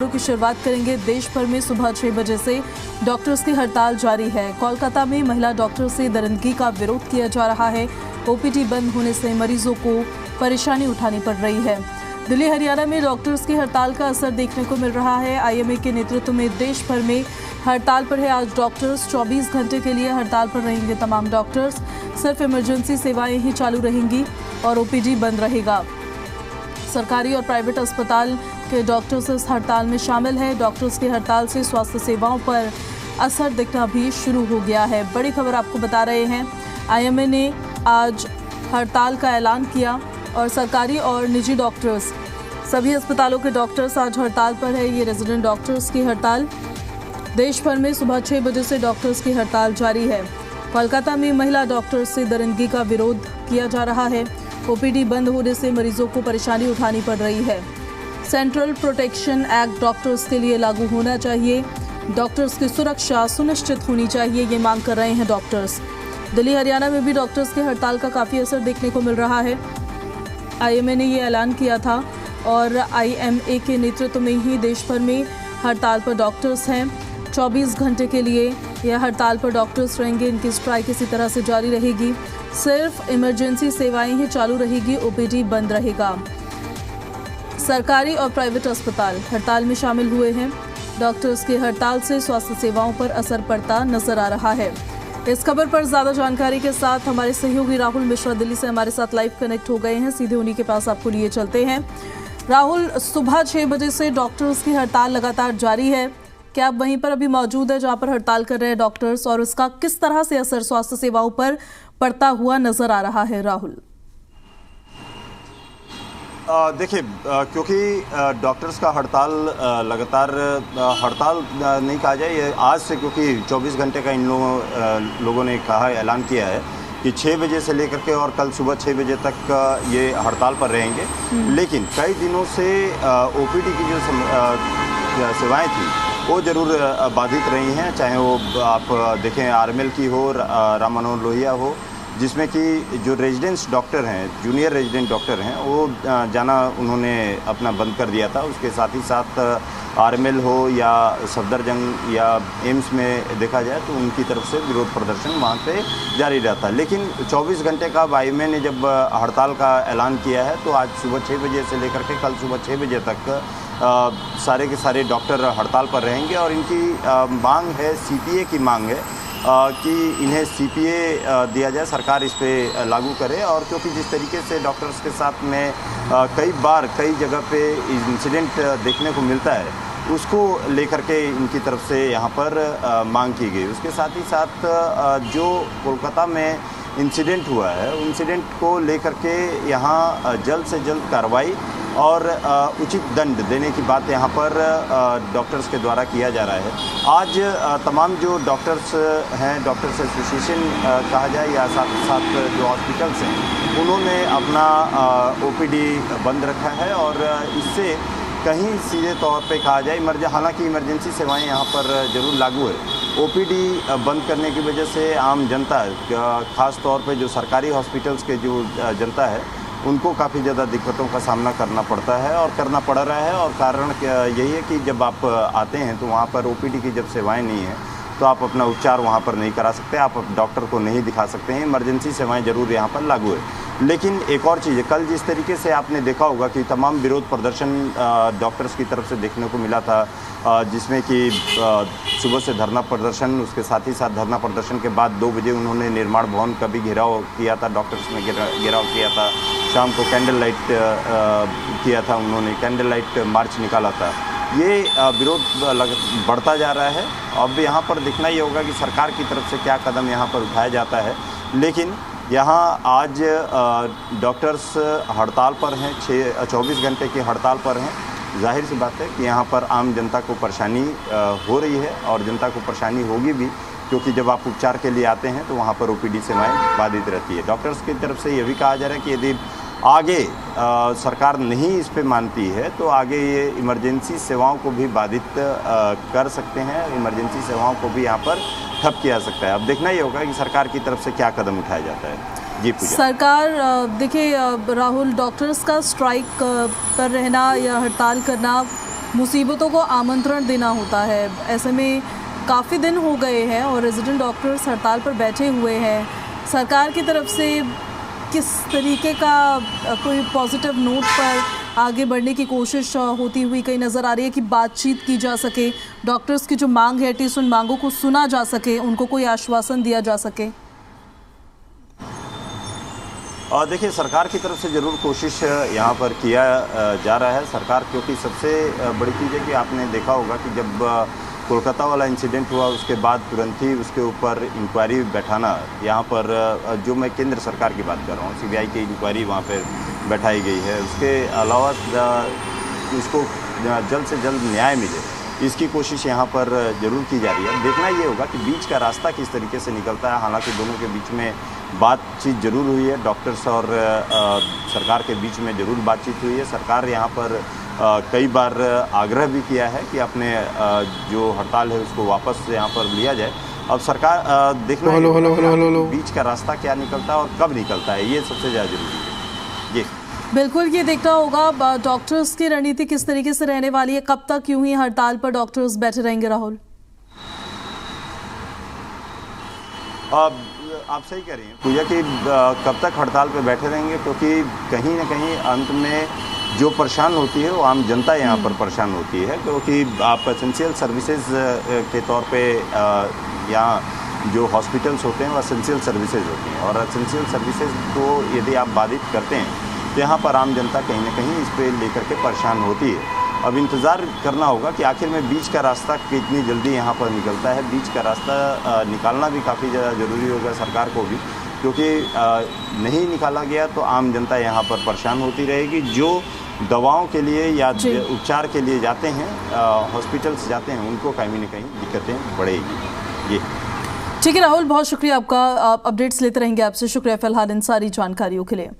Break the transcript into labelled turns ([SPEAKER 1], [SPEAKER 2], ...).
[SPEAKER 1] की शुरुआत करेंगे। देश भर में सुबह 6 बजे से डॉक्टर्स की हड़ताल जारी है। कोलकाता में महिला डॉक्टर से दरिंदगी का विरोध किया जा रहा है। ओपीडी बंद होने से मरीजों को परेशानी उठानी पड़ रही है। दिल्ली हरियाणा में डॉक्टर्स की हड़ताल का असर देखने को मिल रहा है। आईएमए के नेतृत्व में देश भर में हड़ताल पर है। आज डॉक्टर्स 24 घंटे के लिए हड़ताल पर रहेंगे। तमाम डॉक्टर्स, सिर्फ इमरजेंसी सेवाएं ही चालू रहेंगी और ओपीडी बंद रहेगा। सरकारी और प्राइवेट अस्पताल के डॉक्टर्स इस हड़ताल में शामिल है। डॉक्टर्स की हड़ताल से स्वास्थ्य सेवाओं पर असर दिखना भी शुरू हो गया है। बड़ी खबर आपको बता रहे हैं, आईएमए ने आज हड़ताल का ऐलान किया और सरकारी और निजी डॉक्टर्स, सभी अस्पतालों के डॉक्टर्स आज हड़ताल पर है। ये रेजिडेंट डॉक्टर्स की हड़ताल देश भर में सुबह 6 बजे से डॉक्टर्स की हड़ताल जारी है। कोलकाता में महिला डॉक्टर्स से दरिंदगी का विरोध किया जा रहा है। ओपीडी बंद होने से मरीजों को परेशानी उठानी पड़ रही है। सेंट्रल प्रोटेक्शन एक्ट डॉक्टर्स के लिए लागू होना चाहिए। डॉक्टर्स की सुरक्षा सुनिश्चित होनी चाहिए, ये मांग कर रहे हैं डॉक्टर्स। दिल्ली हरियाणा में भी डॉक्टर्स की हड़ताल का काफ़ी असर देखने को मिल रहा है। आईएमए ने ये ऐलान किया था और आईएमए के नेतृत्व में ही देश भर में हड़ताल पर डॉक्टर्स हैं। 24 घंटे के लिए यह हड़ताल पर डॉक्टर्स रहेंगे। इनकी स्ट्राइक इसी तरह से जारी रहेगी। सिर्फ इमरजेंसी सेवाएं ही चालू रहेगी, ओपीडी बंद रहेगा। सरकारी और प्राइवेट अस्पताल हड़ताल में शामिल हुए हैं। डॉक्टर्स की हड़ताल से स्वास्थ्य सेवाओं पर असर पड़ता नजर आ रहा है। इस खबर पर ज्यादा जानकारी के साथ हमारे सहयोगी राहुल मिश्रा दिल्ली से हमारे साथ लाइव कनेक्ट हो गए हैं। सीधे उन्हीं के पास आपको लिए चलते हैं। राहुल, सुबह 6 बजे से डॉक्टर्स की हड़ताल लगातार जारी है। क्या आप वहीं पर अभी मौजूद है जहां पर हड़ताल कर रहे हैं डॉक्टर्स, और उसका किस तरह से असर स्वास्थ्य सेवाओं पर पड़ता हुआ नजर आ रहा है? राहुल,
[SPEAKER 2] देखिए, क्योंकि डॉक्टर्स का हड़ताल लगातार हड़ताल नहीं कहा जाए, ये आज से, क्योंकि 24 घंटे का इन लोगों ने कहा, ऐलान किया है कि 6 बजे से लेकर के और कल सुबह 6 बजे तक ये हड़ताल पर रहेंगे। लेकिन कई दिनों से ओपीडी की जो सेवाएं थी वो ज़रूर बाधित रही हैं। चाहे वो आप देखें आरएमएल की हो, राम मनोहर लोहिया हो, जिसमें कि जो रेजिडेंट्स डॉक्टर हैं, जूनियर रेजिडेंट डॉक्टर हैं, वो जाना उन्होंने अपना बंद कर दिया था। उसके साथ ही साथ आरएमएल हो या सफदरजंग या एम्स में देखा जाए तो उनकी तरफ से विरोध प्रदर्शन वहाँ पे जारी रहता। लेकिन 24 घंटे का आईएमए ने जब हड़ताल का ऐलान किया है तो आज सुबह 6 बजे से लेकर के कल सुबह 6 बजे तक सारे के सारे डॉक्टर हड़ताल पर रहेंगे। और इनकी मांग है, सीपीए की मांग है कि इन्हें सीपीए दिया जाए, सरकार इस पे लागू करे। और क्योंकि जिस तरीके से डॉक्टर्स के साथ में कई बार कई जगह पे इंसिडेंट देखने को मिलता है, उसको लेकर के इनकी तरफ से यहाँ पर मांग की गई। उसके साथ ही साथ जो कोलकाता में इंसिडेंट हुआ है, इंसिडेंट को लेकर के यहाँ जल्द से जल्द कार्रवाई और उचित दंड देने की बात यहाँ पर डॉक्टर्स के द्वारा किया जा रहा है। आज तमाम जो डॉक्टर्स हैं, डॉक्टर्स एसोसिएशन कहा जाए या साथ साथ जो हॉस्पिटल्स हैं, उन्होंने अपना ओपीडी बंद रखा है। और इससे कहीं सीधे तौर पे कहा जाए, हालांकि इमरजेंसी सेवाएं यहाँ पर ज़रूर लागू है, ओपीडी बंद करने की वजह से आम जनता, ख़ास तौर पे जो सरकारी हॉस्पिटल्स के जो जनता है, उनको काफ़ी ज़्यादा दिक्कतों का सामना करना पड़ता है और करना पड़ रहा है। और कारण यही है कि जब आप आते हैं तो वहाँ पर ओपीडी की जब सेवाएं नहीं हैं तो आप अपना उपचार वहाँ पर नहीं करा सकते, आप डॉक्टर को नहीं दिखा सकते हैं। इमरजेंसी सेवाएं ज़रूर यहाँ पर लागू है। लेकिन एक और चीज़ है, कल जिस तरीके से आपने देखा होगा कि तमाम विरोध प्रदर्शन डॉक्टर्स की तरफ से देखने को मिला था, जिसमें कि सुबह से धरना प्रदर्शन, उसके साथ ही साथ धरना प्रदर्शन के बाद 2 बजे उन्होंने निर्माण भवन का भी घेराव किया था, डॉक्टर्स ने घेराव किया था। शाम को कैंडल लाइट किया था, उन्होंने कैंडल लाइट मार्च निकाला था। ये विरोध बढ़ता जा रहा है। अब यहाँ पर देखना ये होगा कि सरकार की तरफ से क्या कदम यहाँ पर उठाया जाता है। लेकिन यहाँ आज डॉक्टर्स हड़ताल पर हैं, 24 घंटे की हड़ताल पर हैं। जाहिर सी बात है कि यहाँ पर आम जनता को परेशानी हो रही है और जनता को परेशानी होगी भी, क्योंकि जब आप उपचार के लिए आते हैं तो वहाँ पर ओपीडी सेवाएं बाधित रहती है। डॉक्टर्स की तरफ से ये भी कहा जा रहा है कि यदि आगे सरकार नहीं इस पे मानती है तो आगे ये इमरजेंसी सेवाओं को भी बाधित कर सकते हैं, इमरजेंसी सेवाओं को भी यहाँ पर ठप किया सकता है। अब देखना ही होगा कि सरकार की तरफ से क्या कदम उठाया जाता है। जी पूजा।
[SPEAKER 1] सरकार देखिए राहुल, डॉक्टर्स का स्ट्राइक पर रहना या हड़ताल करना मुसीबतों को आमंत्रण देना होता है। ऐसे में काफ़ी दिन हो गए हैं और रेजिडेंट डॉक्टर्स हड़ताल पर बैठे हुए हैं। सरकार की तरफ से किस तरीके का कोई पॉजिटिव नोट पर आगे बढ़ने की कोशिश होती हुई कहीं नज़र आ रही है कि बातचीत की जा सके, डॉक्टर्स की जो मांग है एटलीस्ट उन मांगों को सुना जा सके, उनको कोई आश्वासन दिया जा सके?
[SPEAKER 2] देखिए, सरकार की तरफ से ज़रूर कोशिश यहाँ पर किया जा रहा है। सरकार, क्योंकि सबसे बड़ी चीज़ है कि आपने देखा होगा कि जब कोलकाता वाला इंसिडेंट हुआ उसके बाद तुरंत ही उसके ऊपर इंक्वायरी बैठाना, यहाँ पर जो मैं केंद्र सरकार की बात कर रहा हूँ, सीबीआई की इंक्वायरी वहाँ पर बैठाई गई है। उसके अलावा उसको जल्द से जल्द न्याय मिले, इसकी कोशिश यहाँ पर ज़रूर की जा रही है। देखना ये होगा कि बीच का रास्ता किस तरीके से निकलता है। हालांकि दोनों के बीच में बातचीत जरूर हुई है, डॉक्टर्स और सरकार के बीच में ज़रूर बातचीत हुई है। सरकार यहाँ पर कई बार आग्रह भी किया है कि अपने जो हड़ताल है उसको वापस यहाँ पर लिया जाए। अब सरकार देखना है बीच का रास्ता क्या निकलता है और कब निकलता है, ये सबसे ज़्यादा जरूरी है। जी
[SPEAKER 1] बिल्कुल, ये देखना होगा डॉक्टर्स की रणनीति किस तरीके से रहने वाली है, कब तक यूं ही हड़ताल पर डॉक्टर्स बैठे रहेंगे। राहुल,
[SPEAKER 2] आप सही कह रही हैं पूजा कि कब तक हड़ताल पे बैठे रहेंगे, क्योंकि कहीं ना कहीं अंत में जो परेशान होती है वो आम जनता यहाँ पर परेशान होती है। क्योंकि आप एसेंशियल सर्विसेज के तौर पे यहाँ जो हॉस्पिटल्स होते हैं वो एसेंशियल सर्विसेज होती हैं, और एसेंशियल सर्विसेज को यदि आप बाधित करते हैं तो यहाँ पर आम जनता कहीं ना कहीं इस पे लेकर के परेशान होती है। अब इंतज़ार करना होगा कि आखिर में बीच का रास्ता कितनी जल्दी यहाँ पर निकलता है। बीच का रास्ता निकालना भी काफ़ी ज़्यादा ज़रूरी होगा सरकार को भी, क्योंकि नहीं निकाला गया तो आम जनता यहाँ पर परेशान होती रहेगी। जो दवाओं के लिए या उपचार के लिए जाते हैं, हॉस्पिटल्स जाते हैं, उनको कहीं ना कहीं दिक्कतें बढ़ेगी। ये
[SPEAKER 1] ठीक है राहुल, बहुत शुक्रिया आपका। अपडेट्स लेते रहेंगे आपसे। शुक्रिया फिलहाल इन सारी जानकारियों के लिए।